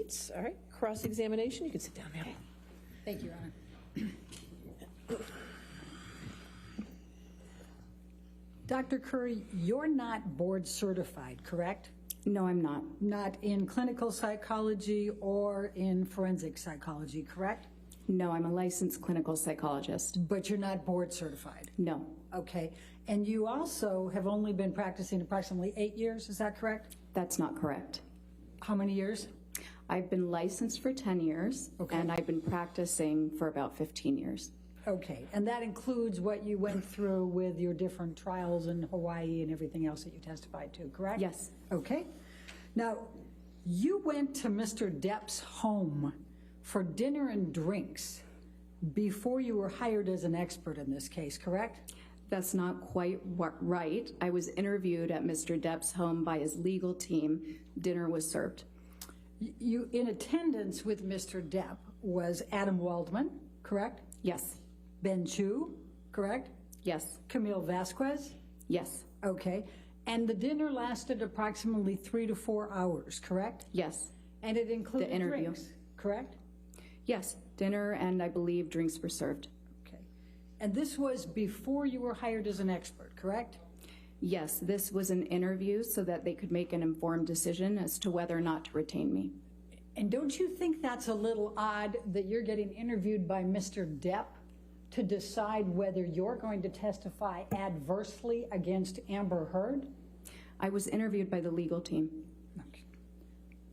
seats. All right, cross-examination. You can sit down now. Thank you, Your Honor. Dr. Curry, you're not board certified, correct? No, I'm not. Not in clinical psychology or in forensic psychology, correct? No, I'm a licensed clinical psychologist. But you're not board certified? No. Okay. And you also have only been practicing approximately 8 years, is that correct? That's not correct. How many years? I've been licensed for 10 years, Okay. and I've been practicing for about 15 years. Okay. And that includes what you went through with your different trials in Hawaii and everything else that you testified to, correct? Yes. Okay. Now, you went to Mr. Depp's home for dinner and drinks before you were hired as an expert in this case, correct? That's not quite right. I was interviewed at Mr. Depp's home by his legal team. Dinner was served. You, in attendance with Mr. Depp was Adam Waldman, correct? Yes. Ben Chu, correct? Yes. Camille Vasquez? Yes. Okay. And the dinner lasted approximately 3 to 4 hours, correct? Yes. And it included The interview. drinks, correct? Yes. Dinner and I believe drinks were served. Okay. And this was before you were hired as an expert, correct? Yes, this was an interview so that they could make an informed decision as to whether or not to retain me. And don't you think that's a little odd that you're getting interviewed by Mr. Depp to decide whether you're going to testify adversely against Amber Heard? I was interviewed by the legal team. Okay.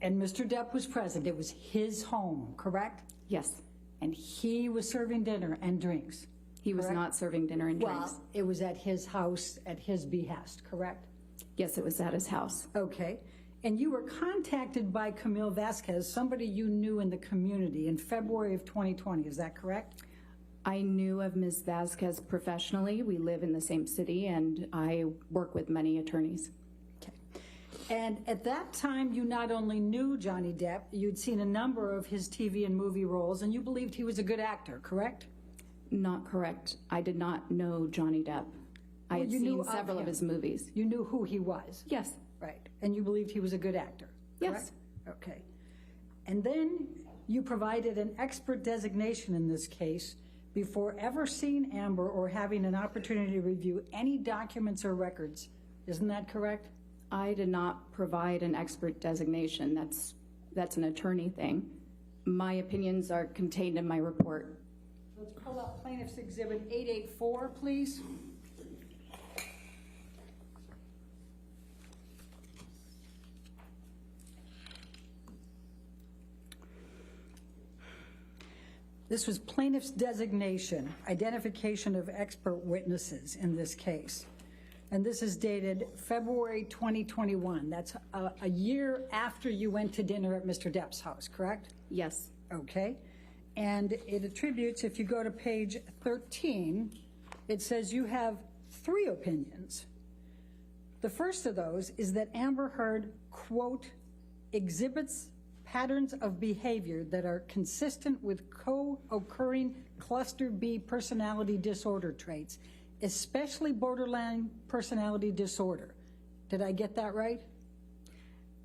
And Mr. Depp was present. It was his home, correct? Yes. And he was serving dinner and drinks. He was correct? not serving dinner and drinks. Well, it was at his house at his behest, correct? Yes, it was at his house. Okay. And you were contacted by Camille Vasquez, somebody you knew in the community, in February of 2020. Is that correct? I knew of Ms. Vasquez professionally. We live in the same city, and I work with many attorneys. Okay. And at that time, you not only knew Johnny Depp, you'd seen a number of his TV and movie roles, and you believed he was a good actor, correct? Not correct. I did not know Johnny Depp. I had seen several of his movies. You knew who he was? Yes. Right. And you believed he was a good actor? Yes. Correct? Okay. And then you provided an expert designation in this case before ever seeing Amber or having an opportunity to review any documents or records. Isn't that correct? I did not provide an expert designation. That's an attorney thing. My opinions are contained in my report. Let's pull up Plaintiff's Exhibit 884, please. This was plaintiff's designation, identification of expert witnesses in this case. And this is dated February 2021. That's a year after you went to dinner at Mr. Depp's house, correct? Yes. Okay. And it attributes, if you go to page 13, it says you have 3 opinions. The first of those is that Amber Heard, quote, exhibits patterns of behavior that are consistent with co-occurring cluster B personality disorder traits, especially borderline personality disorder. Did I get that right?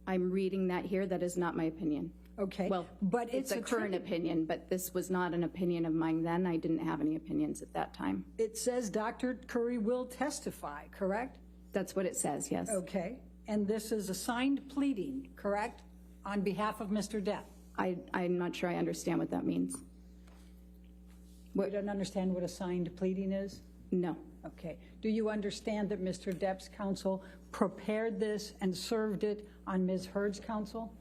I'm reading that here. That is not my opinion. Okay. Well, but it's a current opinion, but this was not an opinion of mine then. I didn't have any opinions at that time. It says Dr. Curry will testify, correct? That's what it says, yes. Okay. And this is a signed pleading, correct? On behalf of Mr. Depp. I'm not sure I understand what that means. You don't understand what a signed pleading is? No. Okay. Do you understand that Mr. Depp's counsel prepared this and served it on Ms. Heard's counsel?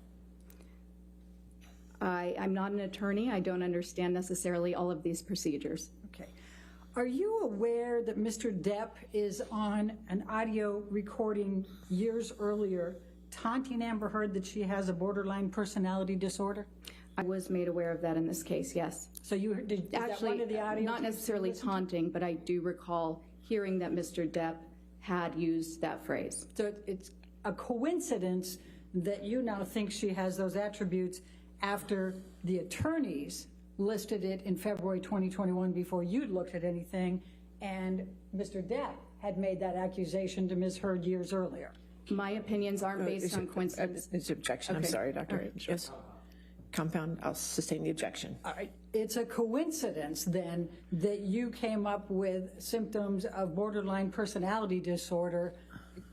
I'm not an attorney. I don't understand necessarily all of these procedures. Okay. Are you aware that Mr. Depp is on an audio recording years earlier taunting Amber Heard that she has a borderline personality disorder? I was made aware of that in this case, yes. So you did Actually, that one of the audio not necessarily taunting, but I do recall hearing that Mr. Depp had used that phrase. So it's a coincidence that you now think she has those attributes after the attorneys listed it in February 2021 before you'd looked at anything, and Mr. Depp had made that accusation to Ms. Heard years earlier. My opinions aren't based on coincidence. It's objection. Okay. I'm sorry, Dr. All right. Yes. compound, I'll sustain the objection. All right. It's a coincidence then that you came up with symptoms of borderline personality disorder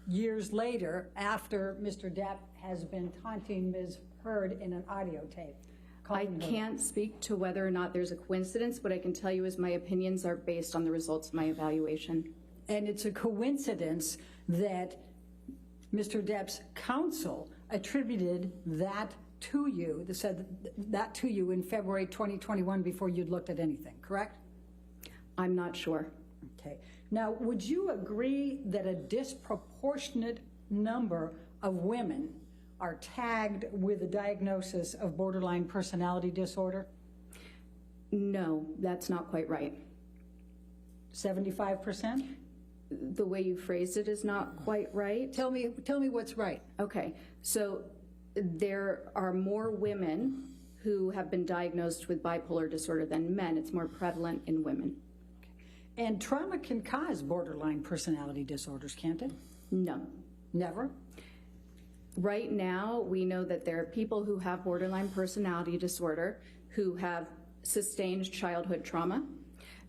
years later after Mr. Depp has been taunting Ms. Heard in an audio tape. I can't speak to whether or not there's a coincidence. What I can tell you is my opinions are based on the results of my evaluation. And it's a coincidence that Mr. Depp's counsel attributed that to you, said that to you in February 2021 before you'd looked at anything, correct? I'm not sure. Okay. Now, would you agree that a disproportionate number of women are tagged with a diagnosis of borderline personality disorder? No, that's not quite right. 75%? The way you phrased it is not quite right. Tell me what's right. Okay, so there are more women who have been diagnosed with bipolar disorder than men. It's more prevalent in women. And trauma can cause borderline personality disorders, can't it? No. Never? Right now, we know that there are people who have borderline personality disorder who have sustained childhood trauma.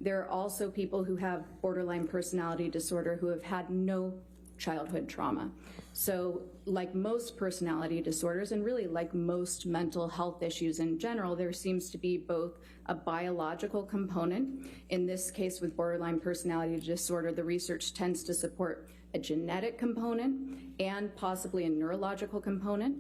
There are also people who have borderline personality disorder who have had no childhood trauma. So like most personality disorders, and really like most mental health issues in general, there seems to be both a biological component. In this case with borderline personality disorder, the research tends to support a genetic component and possibly a neurological component.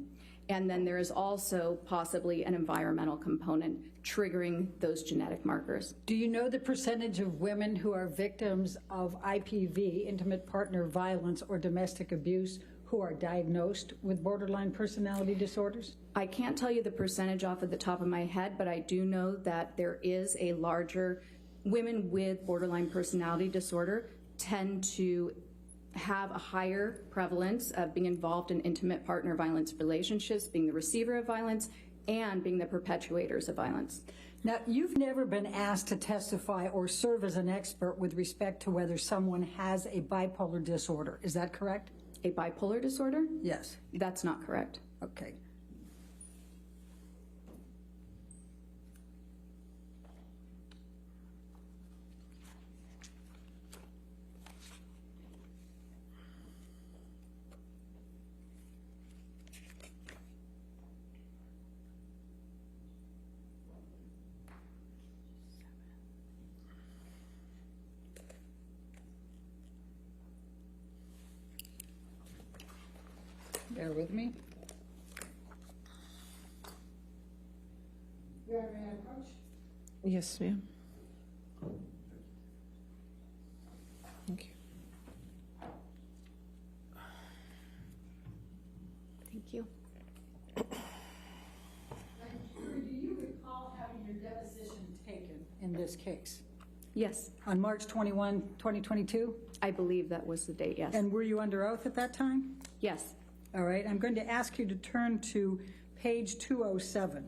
And then there is also possibly an environmental component triggering those genetic markers. Do you know the percentage of women who are victims of IPV, intimate partner violence, or domestic abuse who are diagnosed with borderline personality disorders? I can't tell you the percentage off of the top of my head, but I do know that there is a larger, women with borderline personality disorder tend to have a higher prevalence of being involved in intimate partner violence relationships, being the receiver of violence, and being the perpetuators of violence. Now, you've never been asked to testify or serve as an expert with respect to whether someone has a bipolar disorder. Is that correct? A bipolar disorder? Yes. That's not correct. Okay. Bear with me. You have an approach? Yes, ma'am. Thank you. Thank you. Do you recall having your deposition taken in this case? Yes, On March 21, 2022? I believe that was the date, yes. And were you under oath at that time? Yes. All right, I'm going to ask you to turn to page 207.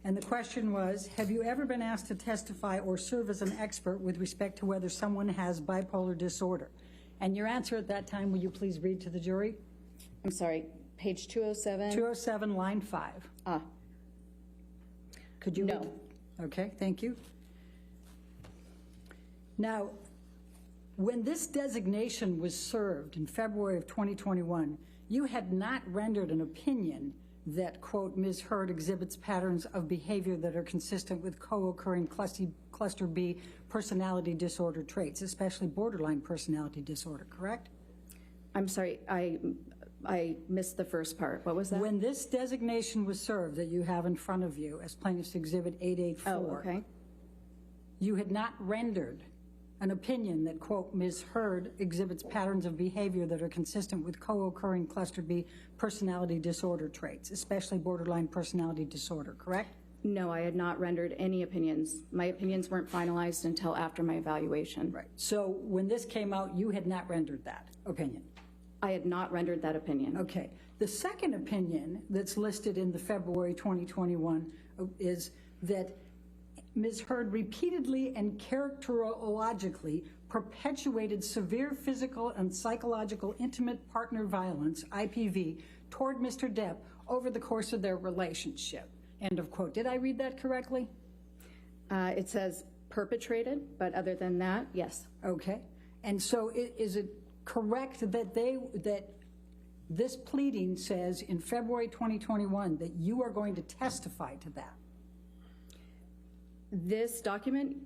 And the question was, have you ever been asked to testify or serve as an expert with respect to whether someone has bipolar disorder? And your answer at that time, will you please read to the jury? I'm sorry, page 207? 207, line 5. Could you No. read? Okay, thank you. Now, when this designation was served in February of 2021, you had not rendered an opinion that, quote, Ms. Heard exhibits patterns of behavior that are consistent with co-occurring cluster B personality disorder traits, especially borderline personality disorder, correct? I'm sorry, I missed the first part. What was that? When this designation was served that you have in front of you as Plaintiff's Exhibit 884, Oh, okay. you had not rendered an opinion that, quote, Ms. Heard exhibits patterns of behavior that are consistent with co-occurring cluster B personality disorder traits, especially borderline personality disorder, correct? No, I had not rendered any opinions. My opinions weren't finalized until after my evaluation. Right. So when this came out, you had not rendered that opinion? I had not rendered that opinion. Okay. The second opinion that's listed in the February 2021 is that Ms. Heard repeatedly and characterologically perpetuated severe physical and psychological intimate partner violence, IPV, toward Mr. Depp over the course of their relationship. End of quote. Did I read that correctly? It says perpetrated, but other than that, yes. Okay. And so is it correct that that this pleading says in February 2021 that you are going to testify to that? This document,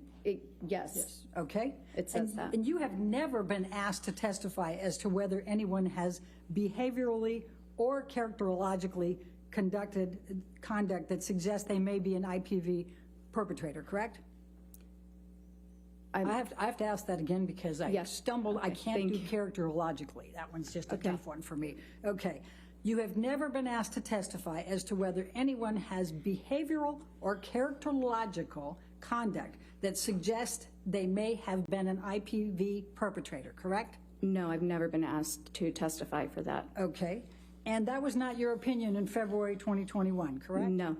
yes. Okay? It says that. And you have never been asked to testify as to whether anyone has behaviorally or characterologically conduct that suggests they may be an IPV perpetrator, correct? I have to ask that again because I stumbled. Okay, I can't do characterologically. That one's just a tough one for me. Okay. You have never been asked to testify as to whether anyone has behavioral or characterological conduct that suggests they may have been an IPV perpetrator, correct? No, I've never been asked to testify for that. Okay. And that was not your opinion in February 2021, correct? No.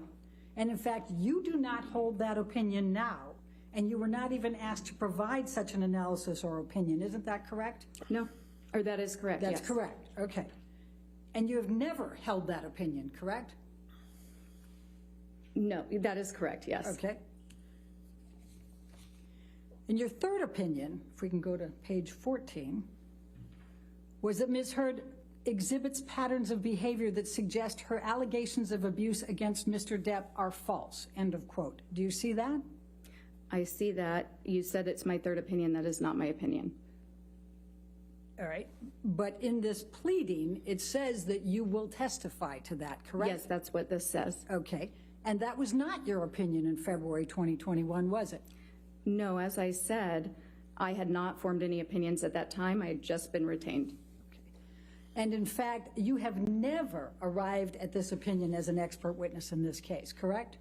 And in fact, you do not hold that opinion now, and you were not even asked to provide such an analysis or opinion. Isn't that correct? No. Or that is correct, That's yes. correct. Okay. And you have never held that opinion, correct? No, that is correct, yes. Okay. And your third opinion, if we can go to page 14, was that Ms. Heard exhibits patterns of behavior that suggest her allegations of abuse against Mr. Depp are false, end of quote. Do you see that? I see that. You said it's my third opinion. That is not my opinion. All right. But in this pleading, it says that you will testify to that, correct? Yes, that's what this says. Okay. And that was not your opinion in February 2021, was it? No, as I said, I had not formed any opinions at that time. I had just been retained. And in fact, you have never arrived at this opinion as an expert witness in this case, correct?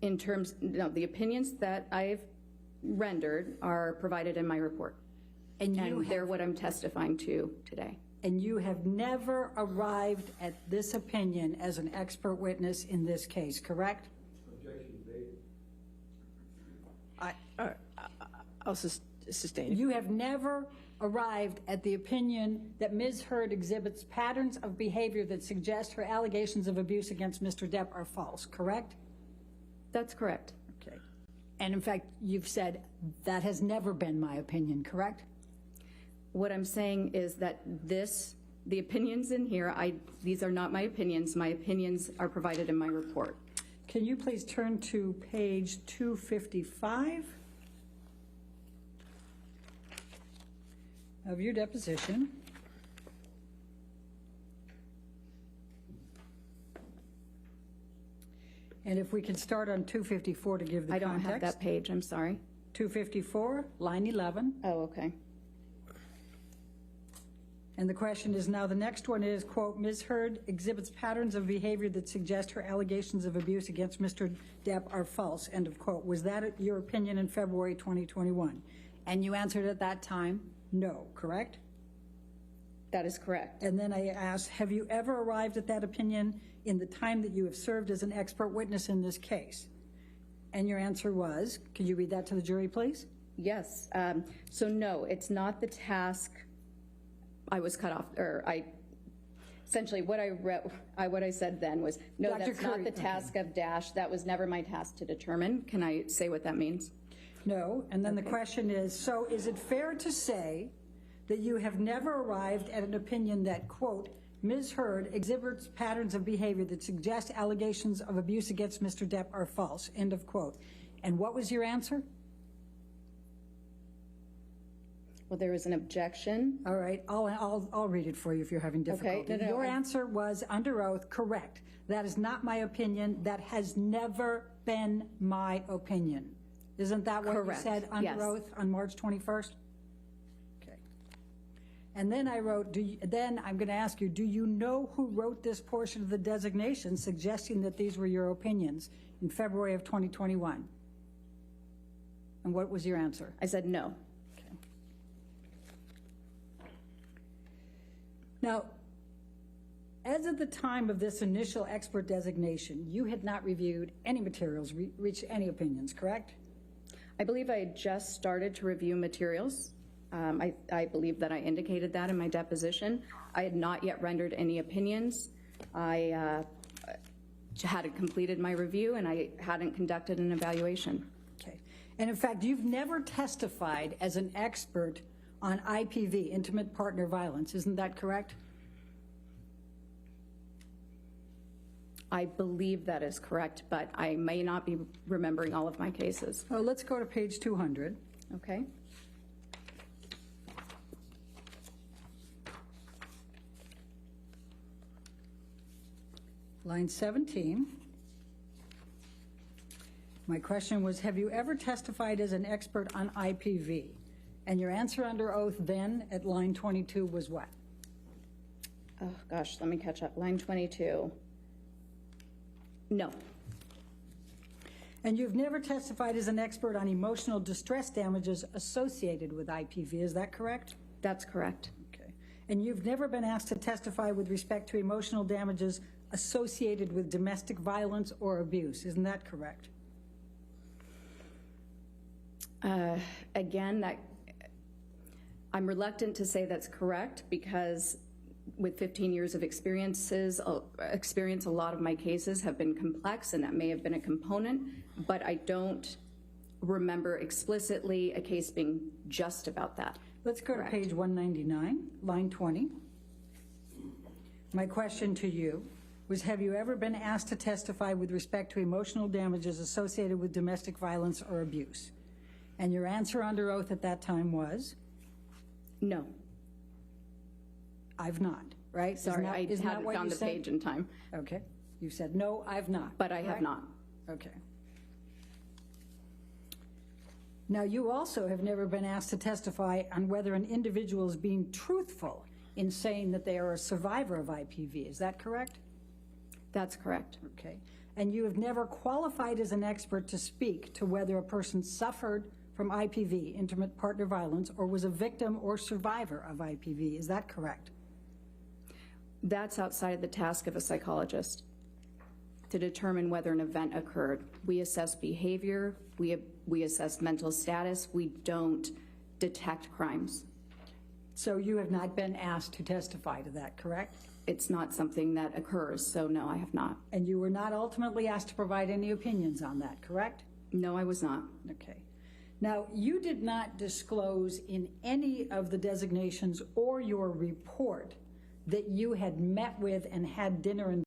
In terms, no, the opinions that I've rendered are provided in my report. And they're what I'm testifying to today. And you have never arrived at this opinion as an expert witness in this case, correct? I'll sustain. You have never arrived at the opinion that Ms. Heard exhibits patterns of behavior that suggest her allegations of abuse against Mr. Depp are false, correct? That's correct. Okay. And in fact, you've said that has never been my opinion, correct? What I'm saying is that the opinions in here, these are not my opinions. My opinions are provided in my report. Can you please turn to page 255 of your deposition? And if we can start on 254 to give the context. I don't have that page, I'm sorry. 254, line 11. Oh, okay. And the question is now, the next one is, quote, Ms. Heard exhibits patterns of behavior that suggest her allegations of abuse against Mr. Depp are false, end of quote. Was that your opinion in February 2021? And you answered at that time, no, correct? That is correct. And then I asked, have you ever arrived at that opinion in the time that you have served as an expert witness in this case? And your answer was, could you read that to the jury, please? Yes. So no, it's not the task. I was cut off, or essentially what I said then was, no, Dr. that's Curry, not the task of Dash. That was never my task to determine. Can I say what that means? No. And then the question is, so is it fair to say that you have never arrived at an opinion that, quote, Ms. Heard exhibits patterns of behavior that suggest allegations of abuse against Mr. Depp are false, end of quote. And what was your answer? Well, there was an objection. All right, I'll read it for you if you're having difficulty. Okay. No. Your answer was, under oath, correct. That is not my opinion. That has never been my opinion. Isn't that what Correct. you said under Yes. oath on March 21st? Okay. And then I wrote, then I'm going to ask you, do you know who wrote this portion of the designation suggesting that these were your opinions in February of 2021? And what was your answer? I said no. Now, as of the time of this initial expert designation, you had not reviewed any materials, reached any opinions, correct? I believe I had just started to review materials. I believe that I indicated that in my deposition. I had not yet rendered any opinions. I hadn't completed my review and I hadn't conducted an evaluation. Okay. And in fact, you've never testified as an expert on IPV, intimate partner violence. Isn't that correct? I believe that is correct, but I may not be remembering all of my cases. Oh, let's go to page 200. Okay. Line 17. My question was, have you ever testified as an expert on IPV? And your answer under oath then at line 22 was what? Oh, gosh, let me catch up. Line 22. No. And you've never testified as an expert on emotional distress damages associated with IPV, is that correct? That's correct. Okay. And you've never been asked to testify with respect to emotional damages associated with domestic violence or abuse, isn't that correct? Again, I'm reluctant to say that's correct because with 15 years of experience, a lot of my cases have been complex, and that may have been a component, but I don't remember explicitly a case being just about that. Let's go to page 199, line 20. My question to you was, have you ever been asked to testify with respect to emotional damages associated with domestic violence or abuse? And your answer under oath at that time was? No. I've not, right? Sorry, I hadn't found the page in time. Okay. You said, no, I've not. But I have not. Okay. Now, you also have never been asked to testify on whether an individual is being truthful in saying that they are a survivor of IPV. Is that correct? That's correct. Okay. And you have never qualified as an expert to speak to whether a person suffered from IPV, intimate partner violence, or was a victim or survivor of IPV. Is that correct? That's outside the task of a psychologist to determine whether an event occurred. We assess behavior, we assess mental status, we don't detect crimes. So you have not been asked to testify to that, correct? It's not something that occurs, so no, I have not. And you were not ultimately asked to provide any opinions on that, correct? No, I was not. Okay. Now, you did not disclose in any of the designations or your report that you had met with and had dinner and